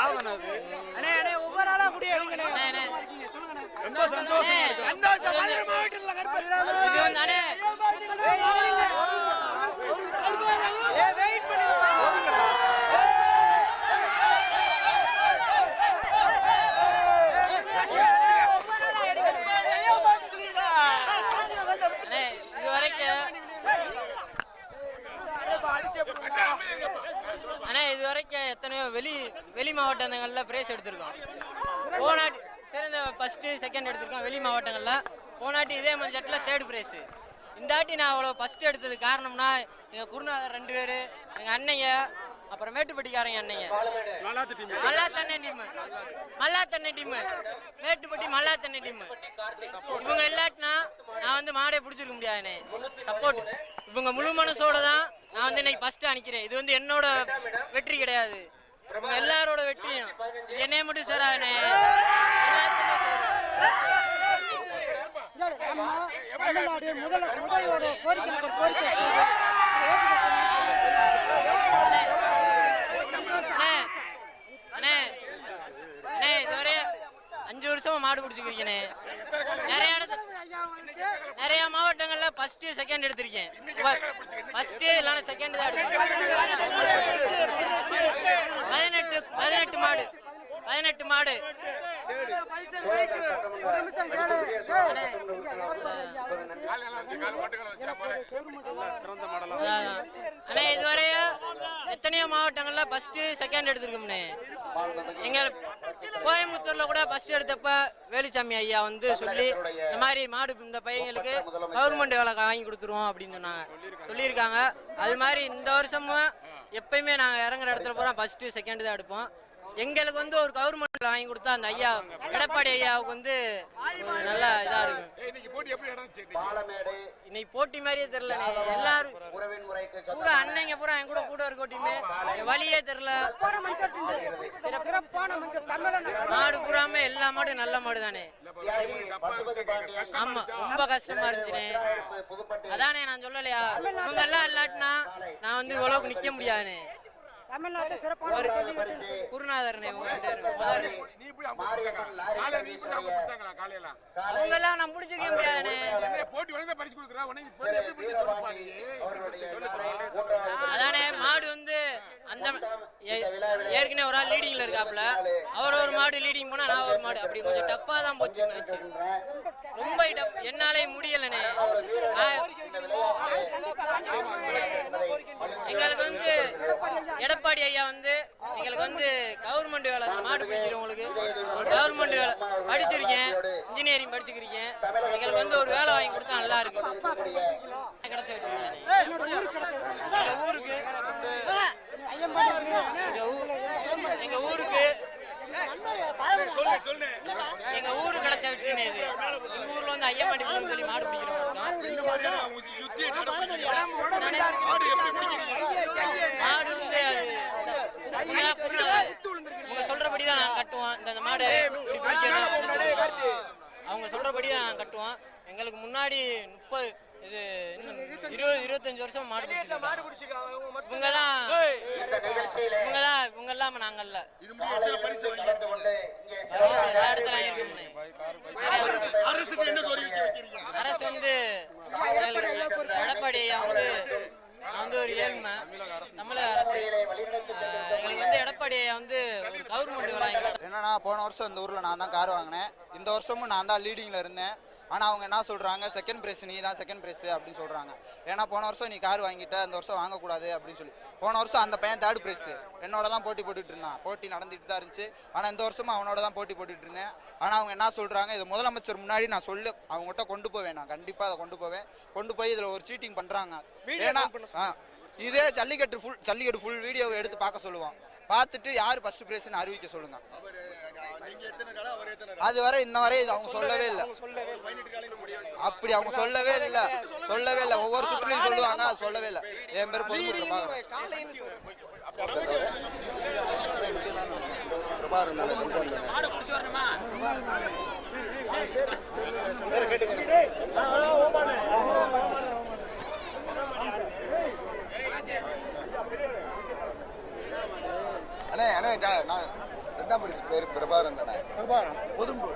சாதனை அது. அண்ணே அண்ணே ஒவ்வொரு ஆளா கூடி எடுங்கண்ணே. ரொம்ப சந்தோஷமா இருக்கு. சந்தோஷம் மதுரை மாவட்டத்துல இது வந்து அண்ணே வெயிட் பண்ணுங்க. இதுவரைக்கும் எத்தனையோ வெளி மாவட்டங்கள்ல பிரைஸ் எடுத்திருக்கோம். போனாட்டி சிறந்த ஃபர்ஸ்ட் செகண்ட் எடுத்திருக்கோம் வெளி மாவட்டங்கள்ல. போனாட்டி இதே மஞ்சட்டில் தேர்ட் பிரைஸ். இந்த ஆட்டி நான் அவ்வளோ ஃபர்ஸ்ட் எடுத்தது காரணம்னா எங்கள் குருநாதர் 2 பேர், எங்கள் அண்ணங்க, அப்புறம் மேட்டுப்பட்டிக்காரங்க அண்ணங்க. மல்லாத்தண்ணை டீம், மேட்டுப்பட்டி மல்லாத்தண்ணை டீம். இவங்க இல்லாட்டினா நான் வந்து மாடே பிடிச்சிருக்க முடியாதுண்ணே. சப்போர்ட் இவங்க முழு மனசோட தான் நான் வந்து இன்னைக்கு ஃபர்ஸ்ட் அனுக்கிறேன். இது வந்து என்னோட வெற்றி கிடையாது, எல்லாரோட வெற்றியும். என்னைய மட்டும் சேராதுண்ணே, எல்லாத்துக்குமே சேரும். இதுவரை 5 வருஷமா மாடு பிடிச்சிருக்கேனே. நிறைய மாவட்டங்கள்ல ஃபர்ஸ்ட் செகண்ட் எடுத்திருக்கேன். ஃபர்ஸ்ட் இல்லைன்னா செகண்ட் தான் எடுத்திருக்கேன். 18 மாடு அண்ணே. இதுவரைய எத்தனையோ மாவட்டங்கள்ல ஃபர்ஸ்ட் செகண்ட் எடுத்திருக்கோம்னே. எங்க கோயம்புத்தூர்ல கூட ஃபர்ஸ்ட் எடுத்தப்ப வேலுசாமி ஐயா வந்து சொல்லி இந்த மாதிரி மாடு இந்த பையங்களுக்கு கவர்மெண்ட் வேலை வாங்கி கொடுத்துருவோம் அப்படின்னு சொல்லியிருக்காங்க. அது மாதிரி இந்த வருஷமும் எப்பயுமே நாங்க இறங்குற இடத்துல போறோம் ஃபர்ஸ்ட் செகண்ட் தான் எடுப்போம். எங்களுக்கு வந்து ஒரு கவர்மெண்ட் வாங்கி கொடுத்தா அந்த ஐயா எடப்பாடி ஐயாவுக்கு வந்து நல்லா இதா இருக்கும். இன்னைக்கு போட்டி மாதிரியே தெரியல. எல்லாரும் பூரா அன்னைங்க பூரா என் கூட இருக்க டீமே வழியே தெரியல. மாடு பூராம எல்லா மாடும் நல்ல மாடு தானே. ஆமா, ரொம்ப கஷ்டமா இருந்துச்சுனே. அதானே நான் சொல்லலையா, இவங்க எல்லாம் இல்லாட்டினா நான் வந்து இவ்வளவுக்கு நிக்க முடியாதுனே. தமிழ்நாட்டு சிறப்பான குருநாதர் அவங்கெல்லாம் நான் பிடிச்சிருக்க முடியாதுனே. அதானே மாடு வந்து அந்த ஏற்கனவே ஒரு ஆள் லீடிங்ல இருக்காப்ல, அவர் ஒரு மாடு லீடிங் போனா நான் ஒரு மாடு, அப்படி கொஞ்சம் டப்பா தான் போச்சு. ரொம்ப என்னாலே முடியலனே. எங்களுக்கு வந்து எடப்பாடி ஐயா வந்து எங்களுக்கு வந்து கவர்மெண்ட் வேலை மாடு பிடிக்கிறவங்களுக்கு கவர்மெண்ட் வேலை படிச்சிருக்கேன், இன்ஜினியரிங் படிச்சுக்கிறீங்க. எங்களுக்கு வந்து ஒரு வேலை வாங்கி கொடுத்தா நல்லா இருக்கு. கிடைச்ச எங்க ஊருக்கு கிடைச்ச வெற்றினே. எங்க ஊர்ல வந்து ஐயம்பாடி சொல்லி மாடு பிடிக்கிறோம். மாடு வந்து உங்க சொல்றபடிதான் நாங்க கட்டுவோம். இந்த மாடு அவங்க சொல்றபடிதான் நாங்க கட்டுவோம். எங்களுக்கு முன்னாடி 20-25 வருஷம் மாடு இவங்க எல்லாம் நாங்கல்ல. அரசு வந்து எடப்பாடி வந்து ஒரு ஏழ்மை தமிழக அரசு எங்களுக்கு வந்து எடப்பாடி வந்து ஒரு கவர்மெண்ட் வேலை. என்னன்னா போன வருஷம் இந்த ஊர்ல நான் தான் கார் வாங்கினேன். இந்த வருஷமும் நான் தான் லீடிங்ல இருந்தேன். ஆனால் அவங்க என்ன சொல்கிறாங்க, செகண்ட் ப்ரைஸ் நீ தான் செகண்ட் ப்ரைஸ் அப்படின்னு சொல்கிறாங்க. ஏன்னா போன வருஷம் நீ கார் வாங்கிட்ட, இந்த வருஷம் வாங்கக்கூடாது அப்படின்னு சொல்லி. போன வருஷம் அந்த பையன் தேர்ட் ப்ரைஸ் என்னோட தான் போட்டி போட்டுட்டு இருந்தான். போட்டி நடந்துட்டு தான் இருந்துச்சு. ஆனால் இந்த வருஷமும் அவனோட தான் போட்டி போட்டுட்டு இருந்தேன். ஆனால் அவங்க என்ன சொல்கிறாங்க, இது முதலமைச்சர் முன்னாடி நான் அவங்ககிட்ட கொண்டு போவேன். நான் கண்டிப்பாக அதை கொண்டு போய் இதில் ஒரு சீட்டிங் பண்ணுறாங்க. ஏன்னா இதே ஜல்லிக்கட்டு ஃபுல் வீடியோவை எடுத்து பார்க்க சொல்லுவான். பார்த்துட்டு யார் ஃபர்ஸ்ட் பிரைஸ்னு அறிவிக்க சொல்லுங்க. அது வரை இன்ன வரை அவங்க சொல்லவே இல்லை. அப்படி அவங்க சொல்லவே இல்லை. ஒவ்வொரு சுற்றுலையும் சொல்லுவாங்க, அது சொல்லவே இல்லை. என் பேர் பொதுமக்கள் ரெண்டாம் பரிசு பேர் பிரபாரன் தானே? பிரபாரம். பொதும்பு.